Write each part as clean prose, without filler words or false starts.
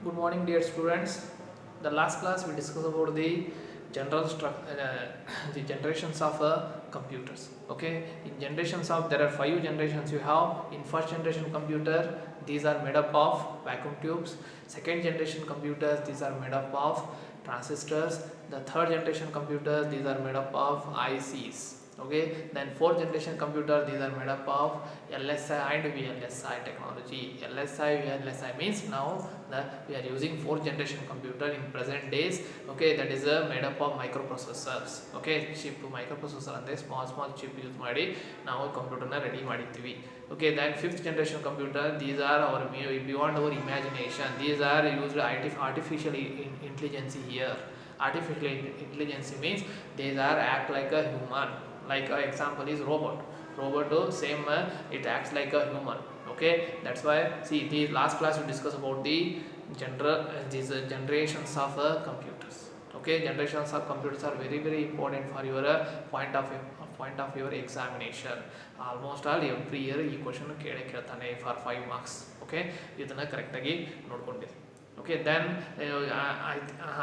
Good morning, dear students. The last class we discussed about the the generations of computers. Okay, in generations of there are 5 generations you have. In first generation computer, these are made up of vacuum tubes. Second generation computers, these are made up of transistors. The third generation computers, these are made up of ICs. Okay, then fourth generation computer, these are made up of LSI and VLSI technology. LSI VLSI means now that we are using fourth generation computer in present days. Okay, that is made up of microprocessors. Okay, chip microprocessor ಅಂದ್ರೆ small chip use ಮಾಡಿ ನಾವು ಕಂಪ್ಯೂಟರ್ನ ready ಮಾಡಿರ್ತೀವಿ. Okay, then fifth generation computer, these are our beyond our imagination. These are used artificial intelligence here. Artificial intelligence means these are act like a human. Like example is robot same it acts like a human. Okay, that's why see the last class we discussed about the these generations of computers. Okay, generations of computers are very important for your point of your examination. Almost all every year ಈ question ಕೇಳ್ತಾನೆ for 5 marks. Okay, ಇದನ್ನ correct ಆಗಿ ನೋಡ್ಕೊಂಡಿರಿ. Okay, then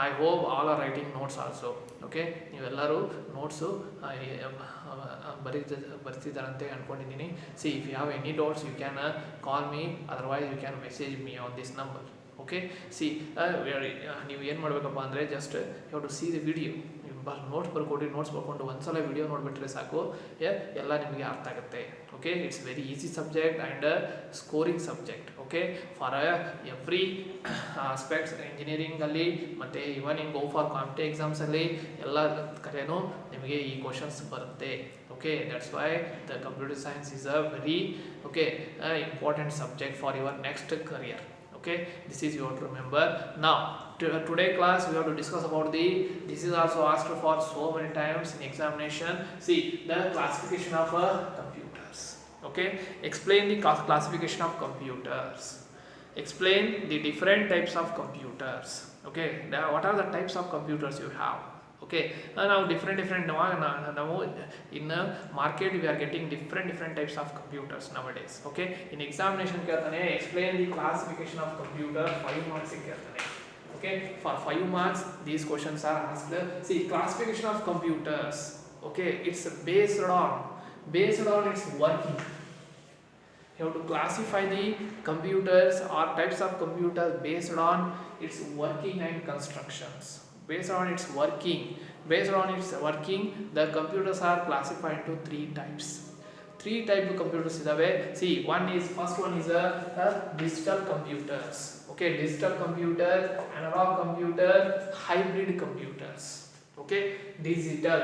I hope all are writing notes also. Okay, ನೀವೆಲ್ಲರೂ notes ಬರ್ತಿದ್ದಾರಂತೆ ಅಂದ್ಕೊಂಡಿದ್ದೀನಿ. See, if you have any doubts you can call me, otherwise you can message me on this number. Okay, see ನೀವು ಏನು ಮಾಡಬೇಕಪ್ಪ ಅಂದರೆ just you have to see the video. Notes ಬರ್ಕೊಡಿ, notes ಬರ್ಕೊಂಡು ಒಂದ್ಸಲ video ನೋಡಿಬಿಟ್ರೆ ಸಾಕು, ಎಲ್ಲ ನಿಮಗೆ ಅರ್ಥ ಆಗುತ್ತೆ. Okay, it's very easy subject and scoring subject. Okay, for every aspects ಇಂಜಿನಿಯರಿಂಗಲ್ಲಿ ಮತ್ತು even in go for competitive ಎಕ್ಸಾಮ್ಸಲ್ಲಿ ಎಲ್ಲ ಕಡೆಯೂ ನಿಮಗೆ ಈ ಕ್ವಶನ್ಸ್ ಬರುತ್ತೆ. Okay, that's why the computer science is a very important subject for your next career. Okay, this is you have to remember. Now today class we have to discuss about this is also asked for so many times in examination. See the classification of computers. Okay, explain the classification of computers. Explain the different types of computers. Okay, what are the types of computers you have? Okay, now different now in market we are getting different types of computers nowadays. Okay, in examination ಕೇಳ್ತಾನೆ explain the classification of computer 5 marks ಕೇಳ್ತಾನೆ. Okay, for 5 marks these questions are asked. See, classification of computers, okay, it's based on its working. You have to classify the computers or types of computers based on its working and constructions. Based on its working, the computers are classified into 3 types. 3 types of computers idave. See, first one is a digital computers. Okay, digital computers, analog computer, hybrid computers. Okay, digital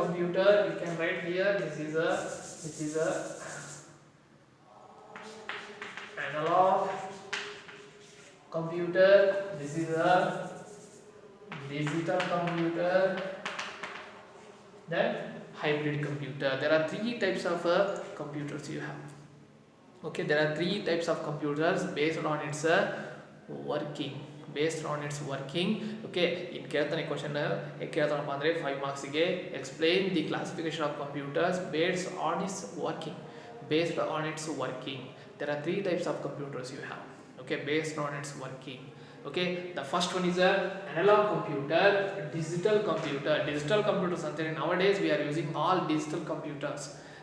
computer, you can write here, this is a analog computer, this is a digital computer, then hybrid computer. There are 3 types of computers you have. Okay, there are 3 types of computers based on its working. Okay, in ಕೇಳ್ತಾನೆ question ಕೇಳ್ತಾನಪ್ಪ ಅಂದರೆ 5 ಮಾರ್ಕ್ಸಿಗೆ explain the classification of computers based on its working. There are 3 types of computers you have. Okay, based on its working. Okay, the first one is a analog computer, digital computers ಅಂತಾರೆ. Nowadays we are using all digital computers.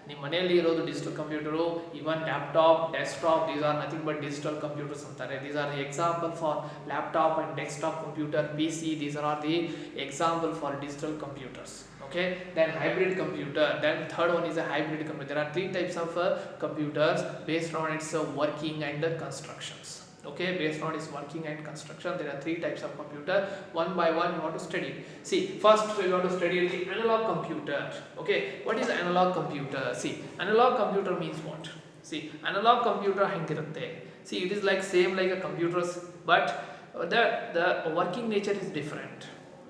ನಿಮ್ಮ ಮನೆಯಲ್ಲಿ ಇರೋದು digital computer, even laptop, desktop, these are nothing but digital computers ಅಂತಾರೆ. These are the example for laptop and desktop computer, PC. These are the example for digital computers. Okay, then hybrid computer, then third one is a hybrid computer. There are 3 types of computers based on its working and constructions. Okay, based on its working and construction, there are 3 types of computer. One by one you want to study. See, first you want to study the analog computer. Okay, what is analog computer? See, analog computer means what? See, analog computer hengirutte. See, it is like same like a computers, but the working nature is different.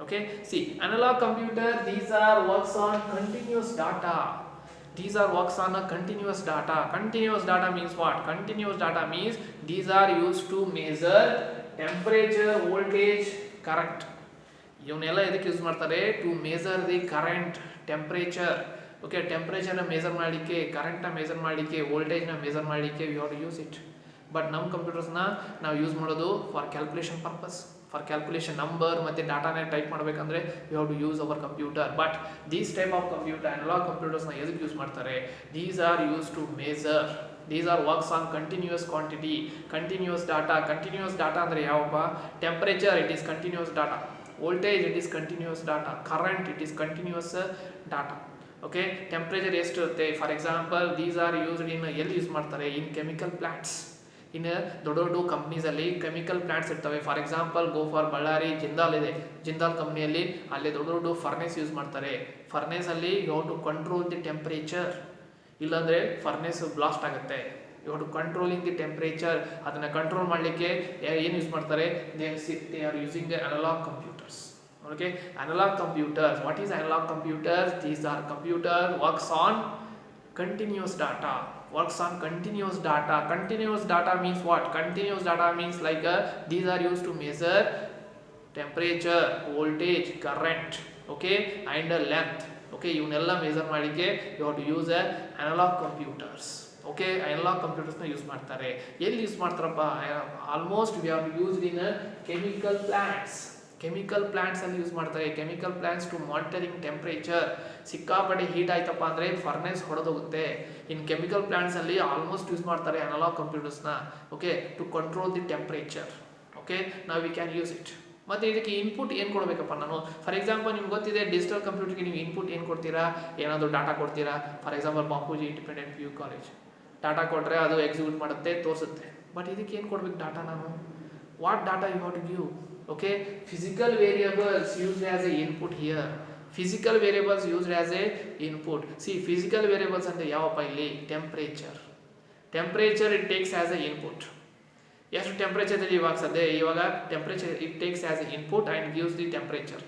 Okay, see, analog computer, these are works on continuous data. These are works on a continuous data. Continuous data means what? Continuous data means these are used to measure temperature, voltage, current. ಇವನ್ನೆಲ್ಲ ಎದಕ್ಕೆ use ಮಾಡ್ತಾರೆ? To measure the current, temperature. Okay, ಟೆಂಪ್ರೇಚರ್ನ measure ಮಾಡಲಿಕ್ಕೆ, ಕರೆಂಟ್ನ measure ಮಾಡಲಿಕ್ಕೆ, ವೋಲ್ಟೇಜ್ನ measure ಮಾಡಲಿಕ್ಕೆ we have to use it. But ನಮ್ಮ ಕಂಪ್ಯೂಟರ್ಸ್ನ ನಾವು ಯೂಸ್ ಮಾಡೋದು for calculation purpose, for calculation number ಮತ್ತು ಡಾಟಾನೇ ಟೈಪ್ ಮಾಡಬೇಕಂದ್ರೆ you have to use our computer. But these type of computer analog ಕಂಪ್ಯೂಟರ್ಸ್ನ ಎದಕ್ಕೆ ಯೂಸ್ ಮಾಡ್ತಾರೆ? These are use to measure, these are works on continuous quantity, continuous data. Continuous data ಅಂದರೆ ಯಾವಪ್ಪ? Temperature, it is continuous data. Voltage, it is continuous data. Current, it is continuous data. Okay, temperature ಎಷ್ಟಿರುತ್ತೆ? For example these are used in, ಎಲ್ಲಿ use ಮಾಡ್ತಾರೆ? In chemical plants. ಇನ್ನು ದೊಡ್ಡ ದೊಡ್ಡ ಕಂಪ್ನೀಸಲ್ಲಿ chemical plants ಇರ್ತವೆ. For example go for Bellary, Jindal ಇದೆ, ಜಿಂದಾಲ್ ಕಂಪ್ನಿಯಲ್ಲಿ ಅಲ್ಲಿ ದೊಡ್ಡ ದೊಡ್ಡ ಫರ್ನೇಸ್ ಯೂಸ್ ಮಾಡ್ತಾರೆ. ಫರ್ನೇಸಲ್ಲಿ you have to control the temperature, ಇಲ್ಲಾಂದರೆ ಫರ್ನೇಸ್ ಬ್ಲಾಸ್ಟ್ ಆಗುತ್ತೆ. You have to controlling the temperature. ಅದನ್ನು ಕಂಟ್ರೋಲ್ ಮಾಡಲಿಕ್ಕೆ ಏನು ಯೂಸ್ ಮಾಡ್ತಾರೆ? They are using analog computers. Okay, analog computers. What is analog computers? These are computer works on continuous data, works on continuous data. Continuous data means what? Continuous data means like these are used to measure temperature, voltage, current, okay, and length. Okay, ಇವನ್ನೆಲ್ಲ measure ಮಾಡಲಿಕ್ಕೆ you have to use analog computers. Okay, analog ಕಂಪ್ಯೂಟರ್ಸ್ನ use ಮಾಡ್ತಾರೆ. ಎಲ್ಲಿ use ಮಾಡ್ತಾರಪ್ಪ? Almost we have used in chemical plants. Chemical ಪ್ಲಾಂಟ್ಸಲ್ಲಿ use ಮಾಡ್ತಾರೆ. Chemical plants to monitoring temperature. ಸಿಕ್ಕಾಪಟ್ಟೆ heat ಆಯ್ತಪ್ಪ ಅಂದರೆ ಫರ್ನೇಸ್ ಹೊಡೆದೋಗುತ್ತೆ. ಇನ್ ಕೆಮಿಕಲ್ ಪ್ಲಾಂಟ್ಸಲ್ಲಿ ಆಲ್ಮೋಸ್ಟ್ ಯೂಸ್ ಮಾಡ್ತಾರೆ ಅನಲಾಗ್ ಕಂಪ್ಯೂಟರ್ಸ್ನ. Okay, to control the temperature. Okay, ನಾವು ವಿ ಕ್ಯಾನ್ ಯೂಸ್ ಇಟ್. ಮತ್ತು ಇದಕ್ಕೆ ಇನ್ಪುಟ್ ಏನು ಕೊಡಬೇಕಪ್ಪ ನಾನು? ಫಾರ್ ಎಕ್ಸಾಂಪಲ್ ನಿಮ್ಗೆ ಗೊತ್ತಿದೆ ಡಿಜಿಟಲ್ ಕಂಪ್ಯೂಟರ್ಗೆ ನೀವು ಇನ್ಪುಟ್ ಏನು ಕೊಡ್ತೀರಾ? ಏನಾದರೂ ಡಾಟಾ ಕೊಡ್ತೀರಾ? For example Bapuji independent PU college data ಕೊಟ್ಟರೆ ಅದು ಎಕ್ಸಿಕ್ಯೂಟ್ ಮಾಡುತ್ತೆ, ತೋರಿಸುತ್ತೆ. ಬಟ್ ಇದಕ್ಕೆ ಏನು ಕೊಡ್ಬೇಕು ಡಾಟಾ ನಾನು? What data you have to give? Okay, physical variables used as a input here. Physical variables used as a input. See, physical variables ಅಂದ್ರೆ ಯಾವಪ್ಪ ಇಲ್ಲಿ? Temperature. Temperature it takes as a input. ಎಷ್ಟು temperature ಇದೆ ಇವಾಗ ಸದ್ಯ? ಇವಾಗ temperature it takes as a input and gives the temperature.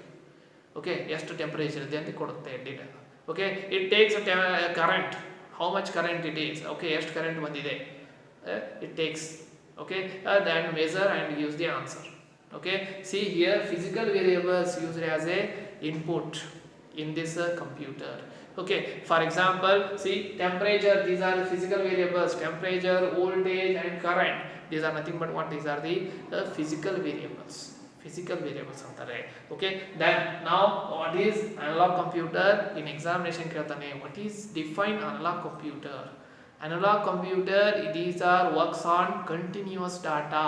Okay, ಎಷ್ಟು temperature ಇದೆ ಅಂತ ಕೊಡುತ್ತೆ data. Okay, it takes current, how much current it is. Okay, ಎಷ್ಟು ಕರೆಂಟ್ ಬಂದಿದೆ it takes. Okay, then measure and gives the answer. Okay, see here physical variables used as a input in this computer. Okay, for example, see temperature, these are physical variables. Temperature, voltage and current, these are nothing but what? These are the physical variables. Physical variables antare. Okay, then now what is analog computer? In examination ಕೇಳ್ತಾನೆ, what is define analog computer? Analog computer, these are works on continuous data.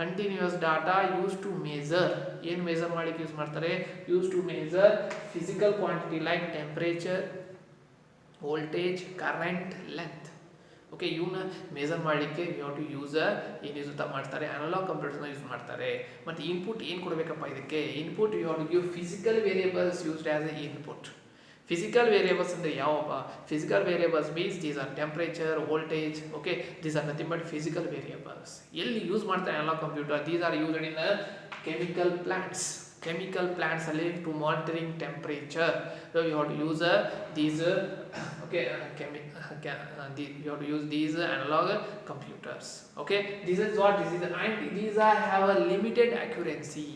Continuous data use to measure. ಏನು measure ಮಾಡಲಿಕ್ಕೆ use ಮಾಡ್ತಾರೆ? Use to measure physical quantity like temperature, voltage, current, length. Okay, ಇವನ್ನ measure ಮಾಡಲಿಕ್ಕೆ you have to use ಏನು use ಮಾಡ್ತಾರೆ? Analog ಕಂಪ್ಯೂಟರ್ಸ್ನ use ಮಾಡ್ತಾರೆ. ಮತ್ತು ಇನ್ಪುಟ್ ಏನು ಕೊಡಬೇಕಪ್ಪ ಇದಕ್ಕೆ? Input you have to give physical variables used as a input. Physical variables ಅಂದರೆ ಯಾವಪ್ಪ? Physical variables means these are temperature, voltage. Okay, these are nothing but physical variables. ಎಲ್ಲಿ ಯೂಸ್ ಮಾಡ್ತಾರೆ analog computer? These are used in chemical plants. Chemical plants ಅಲ್ಲಿ to monitoring temperature. So you have to use these okay you have to use these analog computers. Okay, this is what this is, and these are have a limited accuracy.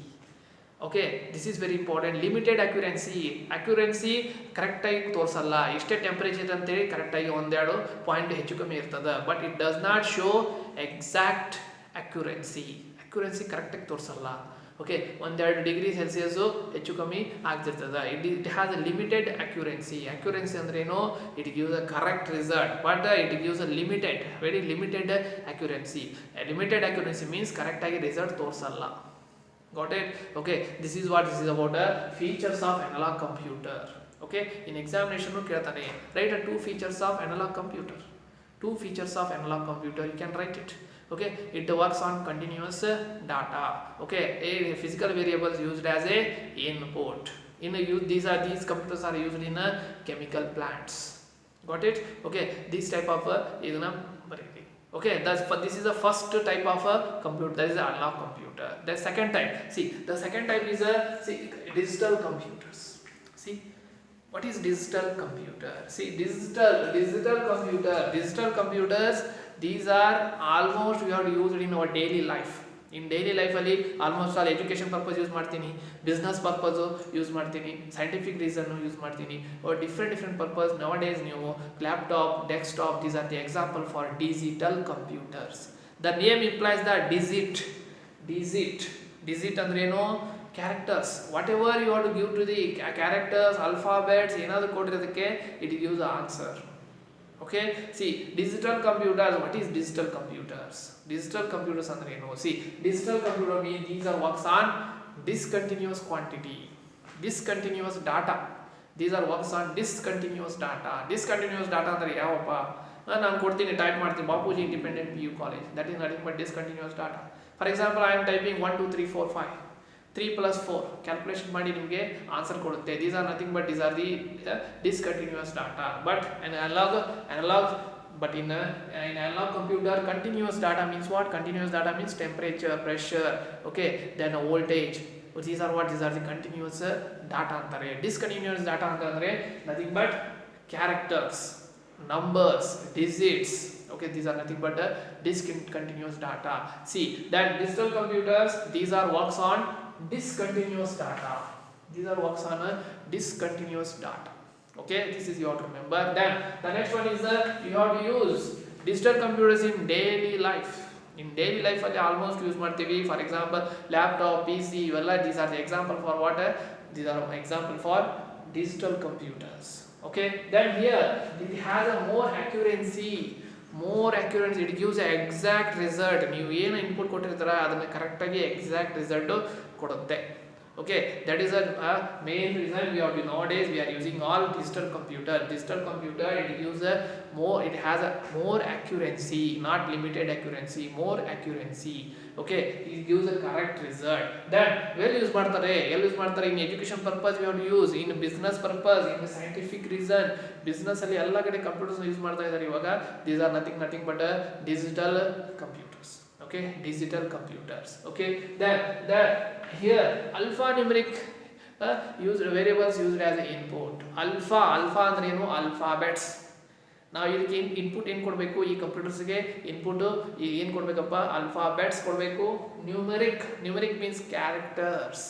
Okay, this is very important. Limited ಅಕ್ಯುರೆನ್ಸಿ ಕರೆಕ್ಟಾಗಿ ತೋರಿಸಲ್ಲ. ಇಷ್ಟೇ temperature ಅಂತೇಳಿ ಕರೆಕ್ಟಾಗಿ ಒಂದೆರಡು point ಹೆಚ್ಚು ಕಮ್ಮಿ ಇರ್ತದೆ. But it does not show exact accuracy ಕರೆಕ್ಟಾಗಿ ತೋರಿಸಲ್ಲ. ಓಕೆ, 1-2 ಡಿಗ್ರಿ ಸೆಲ್ಸಿಯಸ್ಸು ಹೆಚ್ಚು ಕಮ್ಮಿ ಆಗ್ತಿರ್ತದೆ. It has a limited accuracy ಅಂದ್ರೇನು? It gives a correct result, but it gives a limited, very limited accuracy. Limited accuracy means ಕರೆಕ್ಟಾಗಿ result ತೋರಿಸಲ್ಲ. Got it? Okay, this is about features of analog computer. Okay, in examination ಕೇಳ್ತಾನೆ, write 2 features of analog computer. 2 features of analog computer, you can write it. Okay, it works on continuous data. Okay, physical variables used as a input. These computers are used in chemical plants. Got it? Okay, this type of idana baridi. Okay, this is the first type of a computer, that is an analog computer. The second type, the second type is digital computers. See, what is digital computer? See, digital computers, these are almost we are used in our daily life. In daily life ಅಲ್ಲಿ almost all education purpose use ಮಾಡ್ತೀನಿ, business purpose use ಮಾಡ್ತೀನಿ, scientific reason use ಮಾಡ್ತೀನಿ, different purpose. ನವ days ನೀವು laptop, desktop, these are the example for digital computers. The name implies the digit ಅಂದ್ರೆ ಏನು, characters. Whatever you want to give to the characters, alphabets, ಏನಾದರೂ ಕೊಟ್ಟಿರೋದಕ್ಕೆ it gives the answer. Okay, see, digital computers. What is digital computers? Digital computers ಅಂದ್ರೆ ಏನು? See, digital computer means these are works on discontinuous quantity, discontinuous data. These are works on discontinuous data. Discontinuous data ಅಂದ್ರೆ ಯಾವಪ್ಪ? ನಾನು ಕೊಡ್ತೀನಿ, type ಮಾಡ್ತೀನಿ, Bapuji independent PU college. That is nothing but discontinuous data. For example, I am typing 1 2 3 4 5, 3 plus 4 calculation ಮಾಡಿ ನಿಮಗೆ answer ಕೊಡುತ್ತೆ. These are nothing but these are the discontinuous data. But an analog but in analog computer, continuous data means what? Continuous data means temperature, pressure, okay, then voltage. These are what? These are the continuous data ಅಂತಾರೆ. Discontinuous data ಅಂತಂದ್ರೆ nothing but characters, numbers, digits. Okay, these are nothing but discontinuous data. See, that digital computers, these are works on discontinuous data. These are works on discontinuous data. Okay, this is you have to remember. Then the next one is you have to use digital computers in daily life. In daily life ಅಲ್ಲಿ almost use ಮಾಡ್ತೀವಿ. For example, laptop, PC, ಇವೆಲ್ಲ these are the example for what? These are example for digital computers. Okay, then here it has a more accuracy. It gives an exact result. ನೀವು ಏನು input ಕೊಟ್ಟಿರ್ತೀರ ಅದನ್ನ correct ಆಗಿ exact result ಕೊಡುತ್ತೆ. Okay, that is a main reason we have nowadays we are using all digital computer. It gives a more, it has a more accuracy, not limited accuracy, more accuracy. Okay, it gives a correct result. Then well use ಮಾಡ್ತಾರೆ in education purpose we have to use, in business purpose, in scientific reason. business ಅಲ್ಲಿ ಎಲ್ಲ ಕಡೆ computers use ಮಾಡ್ತಾ ಇದ್ದಾರೆ ಇವಾಗ. These are nothing but digital computers. Okay, digital computers. Okay, then here alphanumeric used variables used as input. Alpha ಅಂದ್ರೆ ಏನು? alphabets. ನಾವು ಇದಕ್ಕೆ ಇನ್ಪುಟ್ ಏನು ಕೊಡಬೇಕು? ಈ ಕಂಪ್ಯೂಟರ್ಸ್ಗೆ ಇನ್ಪುಟ್ ಏನು ಕೊಡಬೇಕಪ್ಪ? alphabets ಕೊಡಬೇಕು. numeric means characters,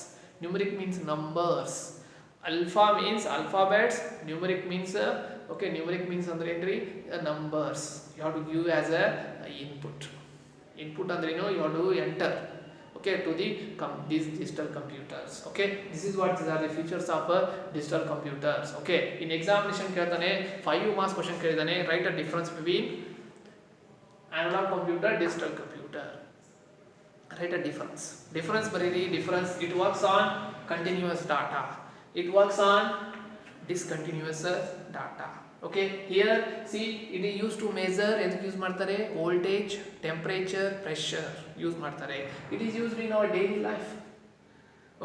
numeric means numbers. alpha means alphabets, numeric means numeric means ಅಂದ್ರೆ ಏನ್ರಿ? numbers. You have to give as a input ಅಂದ್ರೆ ಏನು? you have to enter, okay, to these digital computers. Okay, this is what these are the features of digital computers. Okay, in examination ಕೇಳ್ತಾನೆ 5 marks question ಕೇಳಿದಾನೆ, write a difference between analog computer, digital computer. Write a difference ಬರೀರಿ. difference, it works on continuous data, it works on discontinuous data. Okay, here see, it is used to measure, ಎದಕ್ಕೆ use ಮಾಡ್ತಾರೆ? voltage, temperature, pressure use ಮಾಡ್ತಾರೆ. it is used in our daily life.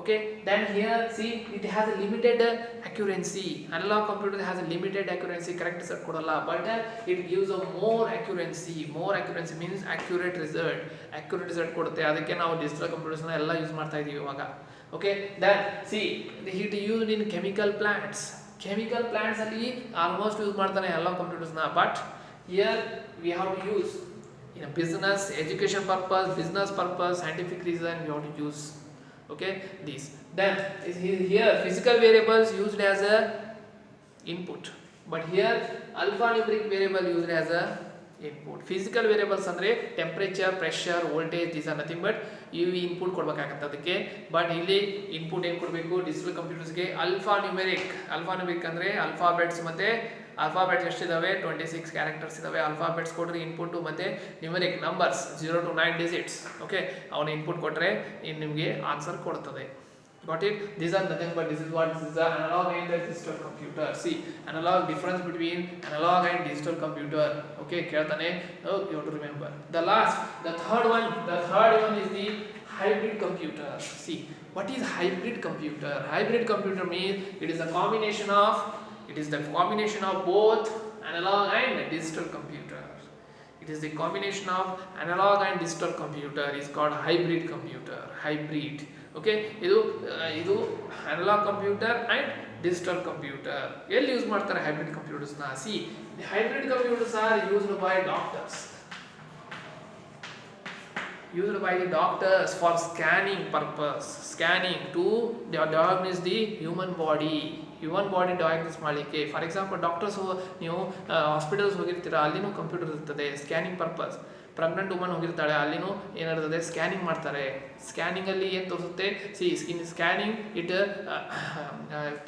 Okay, then here see, it has a limited accuracy. analog computer has a limited accuracy, correct result ಕೊಡಲ್ಲ, but it gives a more accuracy means accurate result ಕೊಡುತ್ತೆ. ಅದಕ್ಕೆ ನಾವು digital computers ನ ಎಲ್ಲ use ಮಾಡ್ತಾ ಇದೀವಿ ಇವಾಗ. Okay, then see, it is used in chemical plants ಅಲ್ಲಿ ಆಲ್ಮೋಸ್ಟ್ ಯೂಸ್ ಮಾಡ್ತಾನೆ ಎಲ್ಲ ಕಂಪ್ಯೂಟರ್ಸ್ ನ. But here we have to use in a business, education purpose, business purpose, scientific reason we have to use. Okay, this. Then here physical variables used as a input, but here alphanumeric variable used as a input. physical variables ಅಂದ್ರೆ temperature, pressure, voltage, these are nothing but ಇವು input ಕೊಡಬೇಕಾಗುತ್ತೆ ಅದಕ್ಕೆ. But ಇಲ್ಲಿ input ಏನು ಕೊಡಬೇಕು? Digital ಕಂಪ್ಯೂಟರ್ಸ್ಗೆ alphanumeric ಅಂದ್ರೆ alphabets, ಮತ್ತೆ alphabets ಎಷ್ಟಿದಾವೆ? 26 characters ಇದಾವೆ. alphabets ಕೊಡ್ರಿ ಇನ್ಪುಟ್, ಮತ್ತೆ numeric numbers 0 to 9 digits. Okay, ಅವನ ಇನ್ಪುಟ್ ಕೊಟ್ರೆ ನಿಮಗೆ ಆನ್ಸರ್ ಕೊಡ್ತದೆ. got it? These are nothing but this is what this is the analog and the digital computer. See, analog, difference between analog and digital computer. Okay, ಕೇಳ್ತಾನೆ, you have to remember. The third one is the hybrid computer. See, what is hybrid computer? Hybrid computer means it is the combination of both analog and digital computer. It is the combination of analog and digital computer is called hybrid computer. Hybrid. Okay, ಇದು analog computer and digital computer. ಎಲ್ಲಿ use ಮಾಡ್ತಾರೆ hybrid computers ನ? See, the hybrid computers are used by the doctors for scanning purpose, scanning to diagnose the human body diagnose ಮಾಡಲಿಕ್ಕೆ. For example, doctors ನೀವು hospitals ಹೋಗಿರ್ತೀರಾ, ಅಲ್ಲಿನೂ computer ಇರ್ತದೆ, scanning purpose. Pregnant woman ಹೋಗಿರ್ತಾಳೆ, ಅಲ್ಲಿನೂ ಏನಿರ್ತದೆ scanning ಮಾಡ್ತಾರೆ. ಸ್ಕ್ಯಾನಿಂಗಲ್ಲಿ ಏನು ತೋರಿಸುತ್ತೆ, ಇನ್ ಸ್ಕ್ಯಾನಿಂಗ್ ಇಟ್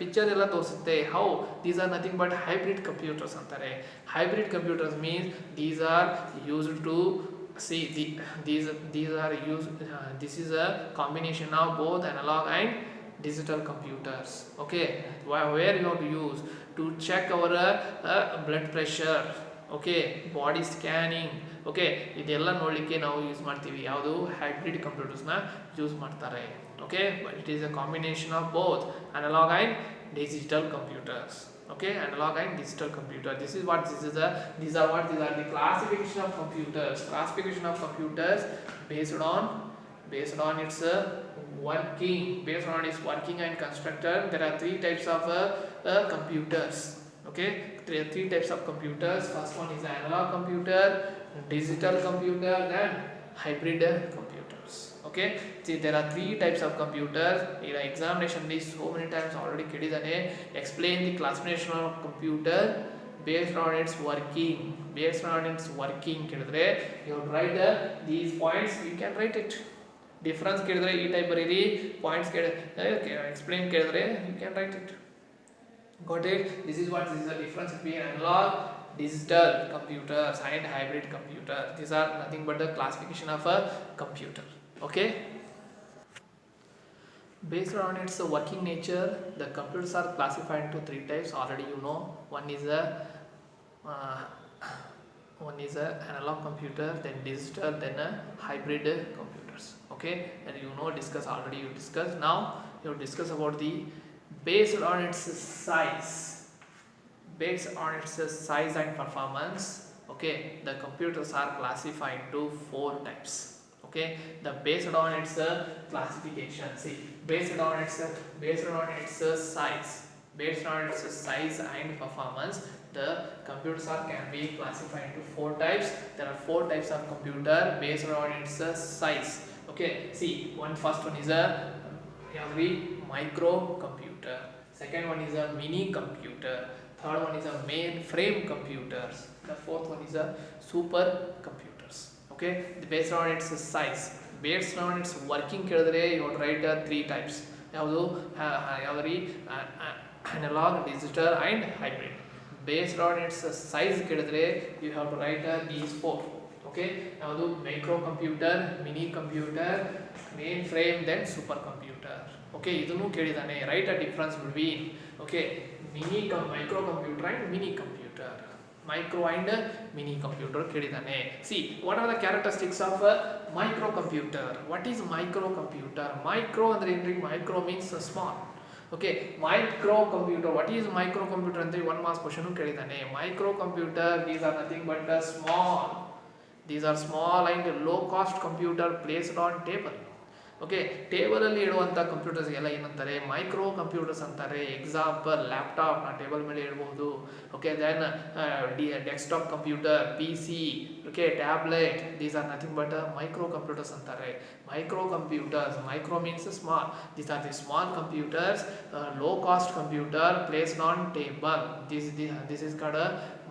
ಪಿಕ್ಚರ್ ಎಲ್ಲ ತೋರಿಸುತ್ತೆ. How these are nothing but hybrid computers ಅಂತಾರೆ. Hybrid computers means these are used to these are used this is a combination of both analog and digital computers. Okay, where you have to use to check our blood pressure, okay, body scanning, okay, ಇದೆಲ್ಲ ನೋಡಲಿಕ್ಕೆ ನಾವು use ಮಾಡ್ತೀವಿ. ಯಾವುದು hybrid ಕಂಪ್ಯೂಟರ್ಸ್ನ use ಮಾಡ್ತಾರೆ. Okay, but it is a combination of both analog and digital computers. Okay, analog and digital computer. These are the classification of computers. Classification of computers based on its working and constructor. There are three types of computers. Okay, three types of computers. First one is analog computer, digital computer, and hybrid computers. Okay, see, there are three types of computers. In examination list so many times already kedidane. Explain the classification of computer based on its working. Kedidre you have to write these points. You can write it. Difference kedidre ee type bariri, points explain kedidre you can write it. Got it? This is the difference between analog, digital computers and hybrid computers. These are nothing but the classification of a computer. Okay, based on its working nature, the computers are classified into three types. Already you know, one is a analog computer, then digital, then a hybrid computers. Okay, and you discussed. Now you discuss about the based on its size and performance. Okay, the computers are classified into four types. Okay, the based on its classification. See, based on its size and performance, the computers can be classified into four types. There are four types of computer based on its size. Okay, see, first one is a micro computer. Second one is a mini computer. Third one is a mainframe computers. The fourth one is a super computers. Okay, based on its size, based on its working kedidre you have to write three types. Yavadu analog, digital and hybrid. Based on its size kedidre you have to write these four. Okay, yavadu micro computer, mini computer, mainframe, then super computer. Okay, idunu kedidane. Write a difference between micro computer and mini computer. Micro and mini computer kedidane. See, what are the characteristics of a microcomputer? What is microcomputer? Micro andre enri, micro means small. Okay, microcomputer, what is microcomputer andre one marks question kedidane. Microcomputer, these are nothing but small and low cost computer placed on table. Okay, ಟೇಬಲಲ್ಲಿ ಇಡುವಂಥ ಕಂಪ್ಯೂಟರ್ಸ್ಗೆಲ್ಲ ಏನಂತಾರೆ, micro computers ಅಂತಾರೆ. Example laptop ನಾ table ಮೇಲೆ ಇಡ್ಬೋದು. Okay, then desktop computer, PC, okay, tablet, these are nothing but micro computers ಅಂತಾರೆ. Micro computers, micro means small, these are the small computers, low cost computer placed on table. This is called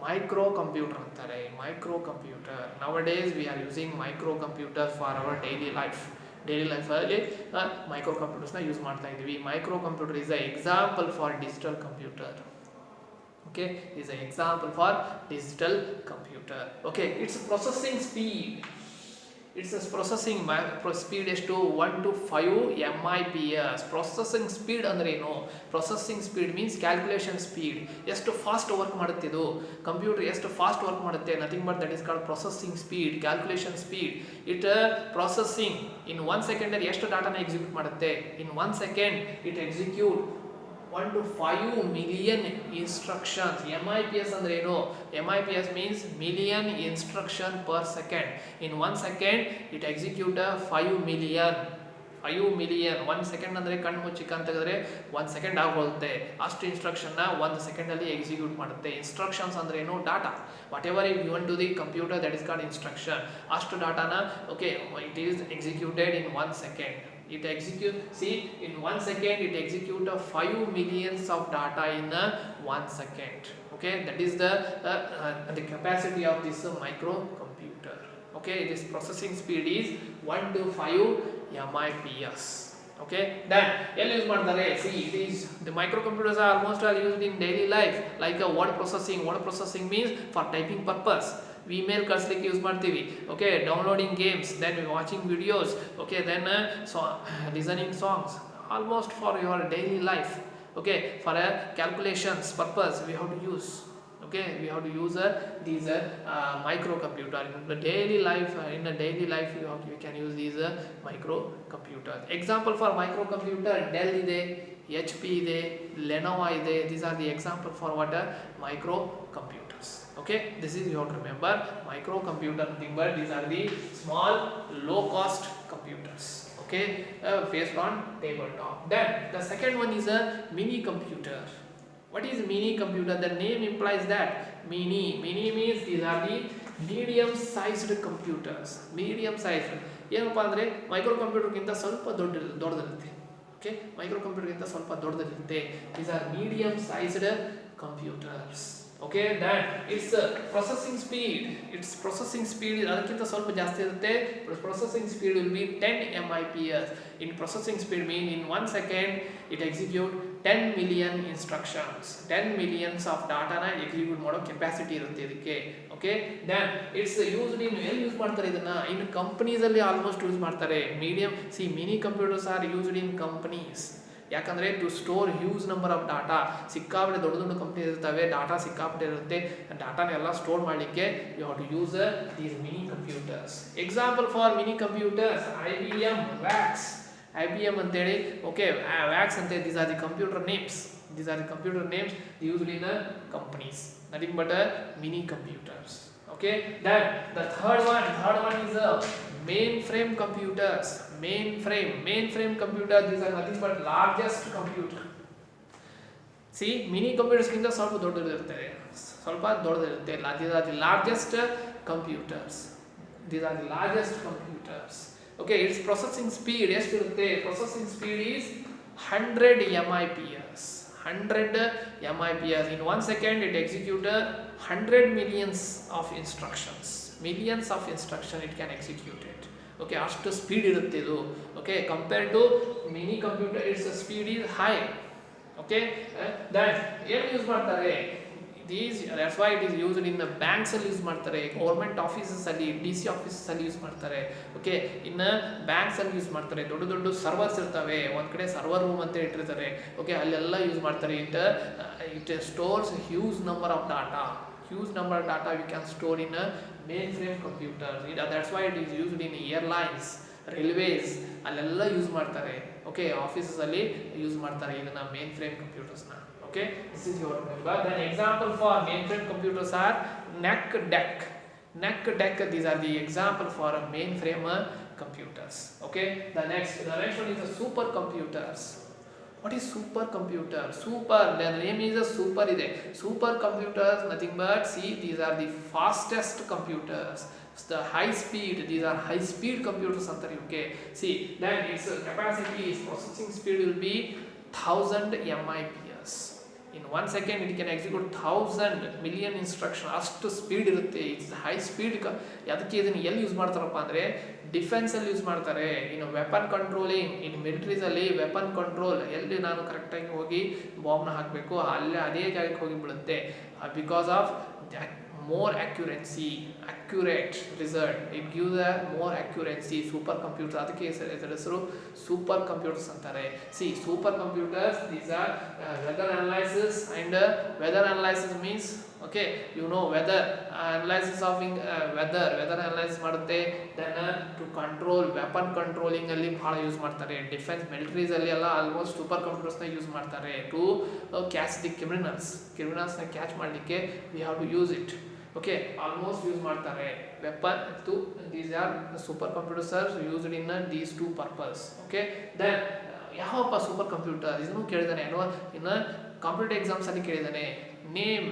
micro computer ಅಂತಾರೆ. Micro computer, nowadays we are using micro computer for our daily ಲೈಫಲ್ಲಿ micro ಕಂಪ್ಯೂಟರ್ಸ್ನ use ಮಾಡ್ತಾ ಇದ್ದೀವಿ. Micro computer is a example for digital computer. Okay, is an example for digital computer. Okay, its processing speed ಎಷ್ಟು 1 to 5 MIPS. Processing speed ಅಂದ್ರೆ ಏನು? Processing speed means calculation speed. ಎಷ್ಟು fast work ಮಾಡುತ್ತೆ ಇದು computer, ಎಷ್ಟು fast work ಮಾಡುತ್ತೆ, nothing but that is called processing speed, calculation speed. It processing in 1 second ಎಷ್ಟು ಡಾಟಾನ execute ಮಾಡುತ್ತೆ. ಇನ್ 1 second it execute 1 to 5 million instructions. MIPS ಅಂದ್ರೆ ಏನು? MIPS means million instruction per second. In 1 second it execute 5 million. 1 second ಅಂದರೆ ಕಣ್ಣು ಮುಚ್ಚಿಕ ಅಂತ ಹೇಳಿದ್ರೆ 1 second ಆಗೋಗುತ್ತೆ. ಅಷ್ಟು ಇನ್ಸ್ಟ್ರಕ್ಷನ್ನ 1 ಸೆಕೆಂಡಲ್ಲಿ ಎಕ್ಸಿಕ್ಯೂಟ್ ಮಾಡುತ್ತೆ. ಇನ್ಸ್ಟ್ರಕ್ಷನ್ಸ್ ಅಂದ್ರೆ ಏನು? Data. Whatever you given to the computer that is called instruction. ಅಷ್ಟು ಡಾಟಾನ okay it is executed in 1 second. It execute, see, in 1 second it execute 5 millions of data in 1 second. Okay, that is the capacity of this microcomputer. Okay, this processing speed is 1 to 5 MIPS. Okay, then ಎಲ್ಲಿ use ಮಾಡ್ತಾರೆ? See, it is the microcomputers are almost all used in daily life, like a word processing. Word processing means for typing purpose. Email ಕಳಿಸ್ಲಿಕ್ಕೆ use ಮಾಡ್ತೀವಿ. Okay, downloading games, then watching videos. Okay, then listening songs. Almost for your daily life. Okay, for a calculations purpose we have to use. Okay, we have to use these microcomputer in the daily life. In a daily life we can use these microcomputers. Example for microcomputer: Dell ide, HP ide, Lenovo ide. These are the example for what microcomputers. Okay, this is you have to remember microcomputer nothing but these are the small low cost computers. Okay, based on tabletop. Then the second one is a mini computer. What is mini computer? The name implies that mini means these are the medium sized computers. Medium sized ಏನಪ್ಪ ಅಂದರೆ micro ಕಂಪ್ಯೂಟರ್ಗಿಂತ ಸ್ವಲ್ಪ ದೊಡ್ಡದಿರುತ್ತೆ. Okay, micro ಕಂಪ್ಯೂಟರ್ಗಿಂತ ಸ್ವಲ್ಪ ದೊಡ್ಡದಿರುತ್ತೆ. these are medium sized computers. Okay, then its processing speed ಅದಕ್ಕಿಂತ ಸ್ವಲ್ಪ ಜಾಸ್ತಿ ಇರುತ್ತೆ. Processing speed will be 10 MIPS. In processing speed mean in 1 second it execute 10 million instructions. 10 millions of data na execute ಮಾಡೋ capacity ಇರುತ್ತೆ ಇದಕ್ಕೆ. Okay, then it's used in ಎಲ್ಲಿ use ಮಾಡ್ತಾರೆ ಇದನ್ನ? in companies ಅಲ್ಲಿ ಆಲ್ಮೋಸ್ಟ್ ಯೂಸ್ ಮಾಡ್ತಾರೆ. mini computers are used in companies. ಯಾಕಂದರೆ to store huge number of data. ಸಿಕ್ಕಾಪಟ್ಟೆ ದೊಡ್ಡ ದೊಡ್ಡ ಕಂಪ್ನಿ ಇರ್ತವೆ, ಡಾಟಾ ಸಿಕ್ಕಾಪಟ್ಟೆ ಇರುತ್ತೆ. ಡಾಟಾನೆಲ್ಲ ಸ್ಟೋರ್ ಮಾಡಲಿಕ್ಕೆ you have to use these mini computers. Example for mini computers: IBM VAX. IBM ಅಂತೇಳಿ, ಓಕೆ, ವ್ಯಾಕ್ಸ್ ಅಂತ. These are the computer names. Used in companies. Nothing but mini computers. Okay, then the third one is mainframe computers. Mainframe computer, these are nothing but largest computer. See, mini computers ಗಿಂತ ಸ್ವಲ್ಪ ದೊಡ್ಡದಿರುತ್ತೆ. These are the largest computers. Okay, its processing speed ಎಷ್ಟಿರುತ್ತೆ? Processing speed is 100 MIPS. 100 MIPS. In 1 second it executes 100 millions of instructions. It can execute it. Okay, ಅಷ್ಟು speed ಇರುತ್ತೆ ಇದು. Okay, compared to mini computer its speed is high. Okay, then ಏನು use ಮಾಡ್ತಾರೆ? that's why it is used in the banks ಅಲ್ಲಿ use ಮಾಡ್ತಾರೆ, government offices ಅಲ್ಲಿ, DC offices ಅಲ್ಲಿ use ಮಾಡ್ತಾರೆ. ಓಕೆ, ಇನ್ನು ಬ್ಯಾಂಕ್ಸ್ ಅಲ್ಲಿ ಯೂಸ್ ಮಾಡ್ತಾರೆ. ದೊಡ್ಡ ಸರ್ವರ್ಸ್ ಇರ್ತವೆ, ಒಂದು ಕಡೆ ಸರ್ವರ್ ರೂಮ್ ಅಂತ ಇಟ್ಟಿರ್ತಾರೆ. ಓಕೆ, ಅಲ್ಲೆಲ್ಲ ಯೂಸ್ ಮಾಡ್ತಾರೆ. It stores huge number of data. You can store in a mainframe computer. That's why it is used in airlines, railways, ಅಲ್ಲೆಲ್ಲ ಯೂಸ್ ಮಾಡ್ತಾರೆ. ಓಕೆ, ಆಫೀಸಸ್ ಅಲ್ಲಿ ಯೂಸ್ ಮಾಡ್ತಾರೆ ಇದನ್ನ mainframe computers ನ. Okay, this is your remember. Then example for mainframe computers are NAC DEC. These are the example for mainframe computers. Okay, the next one is the supercomputers. What is supercomputer? The name is a super ide. Supercomputers nothing but, see, these are the fastest computers. The high speed, these are high speed computers anತಾರೆ. Okay, see, then its capacity, its processing speed will be 1000 MIPS. In 1 second it can execute 1000 million instructions. ಅಷ್ಟು speed ಇರುತ್ತೆ. It's high speed. ಅದಕ್ಕೆ ಇದನ್ನು ಎಲ್ಲಿ use ಮಾಡ್ತಾರಪ್ಪ ಅಂದರೆ defence ಅಲ್ಲಿ use ಮಾಡ್ತಾರೆ. ಇನ್ನು ವೆಪನ್ ಕಂಟ್ರೋಲಿಂಗ್, ಇನ್ನು ಮಿಲಿಟರೀಸ್ ಅಲ್ಲಿ ವೆಪನ್ ಕಂಟ್ರೋಲ್, ಎಲ್ಲಿ ನಾನು ಕರೆಕ್ಟಾಗಿ ಹೋಗಿ ಬಾಂಬ್ನ ಹಾಕಬೇಕು ಅಲ್ಲೇ ಅದೇ ಜಾಗಕ್ಕೆ ಹೋಗಿ ಬೀಳುತ್ತೆ. Because of more accurate result, it gives a more accuracy. Supercomputer ಅದಕ್ಕೆ ಹೆಸರು ಸೂಪರ್ ಕಂಪ್ಯೂಟರ್ಸ್ ಅಂತಾರೆ. See, supercomputers, these are weather analysis, and weather analysis means, okay, you know, weather analysis of weather analysis ಮಾಡುತ್ತೆ. then to control weapon controlling ಅಲ್ಲಿ ಬಹಳ use ಮಾಡ್ತಾರೆ. Defence ಮಿಲಿಟರೀಸ್ ಅಲ್ಲಿ ಎಲ್ಲ almost super computers ನ ಯೂಸ್ ಮಾಡ್ತಾರೆ. To catch the criminals ನ catch ಮಾಡಲಿಕ್ಕೆ we have to use it. Okay, almost use ಮಾಡ್ತಾರೆ. Weapon to these are the supercomputers are used in these two purpose. Okay, then ಯಾವಪ್ಪ super computer ಇದನ್ನು ಕೇಳಿದಾನೆ ಇನ್ನು competitive exams ಅಲ್ಲಿ ಕೇಳಿದಾನೆ. Name,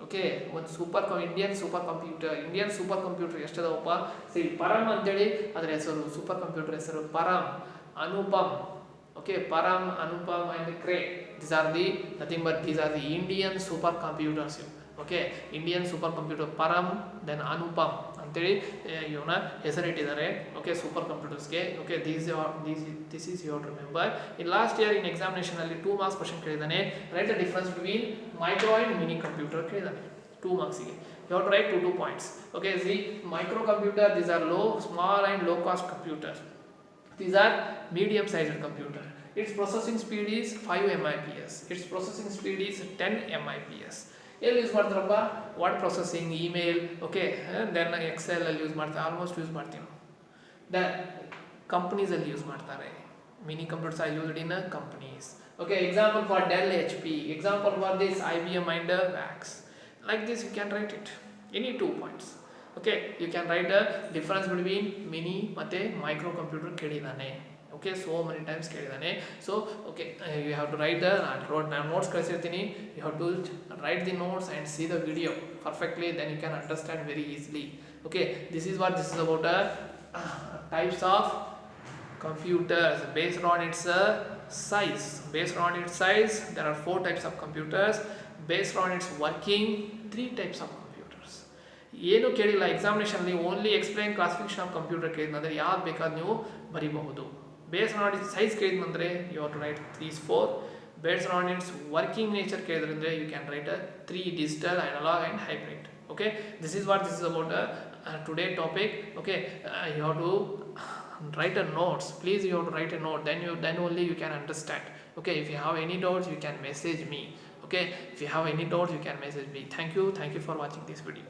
okay, ಒಂದು ಇಂಡಿಯನ್ ಸೂಪರ್ ಕಂಪ್ಯೂಟರ್ ಎಷ್ಟದವಪ್ಪ? ಸರಿ, ಪರಮ್ ಅಂತೇಳಿ ಅದರ ಹೆಸರು, ಸೂಪರ್ ಕಂಪ್ಯೂಟರ್ ಹೆಸರು Param, Anupam. Okay, Param, Anupam and Cray. These are the Indian supercomputers. Okay, Indian supercomputer Param, then Anupam ಅಂತ ಅಂತೇಳಿ ಇವನ್ನ ಹೆಸರಿಟ್ಟಿದ್ದಾರೆ. ಓಕೆ, ಸೂಪರ್ ಕಂಪ್ಯೂಟರ್ಸ್ಗೆ. Okay, this is your remember. In last year in examination ಅಲ್ಲಿ 2 ಮಾರ್ಕ್ಸ್ ಕ್ವಶನ್ ಕೇಳಿದ್ದಾನೆ. Write the difference between micro and mini computer ಕೇಳಿದ್ದಾನೆ 2 ಮಾರ್ಕ್ಸ್ಗೆ. You have to write 2 points. Okay, see, microcomputer, these are small and low cost computers. These are medium sized computer. Its processing speed is 5 MIPS. Its processing speed is 10 MIPS. ಎಲ್ಲಿ use ಮಾಡ್ತಾರಪ್ಪ? Word processing, email, okay, then Excel ಅಲ್ಲಿ use ಮಾಡ್ತಾರೆ, almost use ಮಾಡ್ತೀವಿ ನಾವು. Then ಕಂಪ್ನೀಸಲ್ಲಿ use ಮಾಡ್ತಾರೆ. Mini computers are used in companies. Okay, example for Dell, HP, example for this IBM and VAX. Like this you can write it. Any 2 points. Okay, you can write the difference between mini ಮತ್ತೆ micro computer ಕೇಳಿದಾನೆ. Okay, so many times ಕೇಳಿದಾನೆ. So okay, you have to write the notes ಕಳಿಸಿರ್ತೀನಿ. You have to write the notes and see the video perfectly, then you can understand very easily. Okay, this is what this is about. Types of computers based on its size. Based on its size, there are 4 types of computers. Based on its working, 3 types of computers. ಏನು ಕೇಳಿಲ್ಲ ಎಕ್ಸಾಮಿನೇಷನಲ್ಲಿ, only explain classification of computer ಕೇಳಿದಂದರೆ ಯಾವ್ದು ಬೇಕಾದ್ರೆ ನೀವು ಬರೀಬಹುದು. Based on its size ಕೇಳಿದಂದರೆ you have to write 3-4. Based on its working nature ಕೇಳಿದ್ರಂದರೆ you can write 3 digital, analog and hybrid. Okay, this is what this is about today topic. Okay, you have to write a notes. Please, you have to write a note, then only you can understand. Okay, if you have any doubts you can message me. Okay, if you have any doubts you can message me. Thank you for watching this video.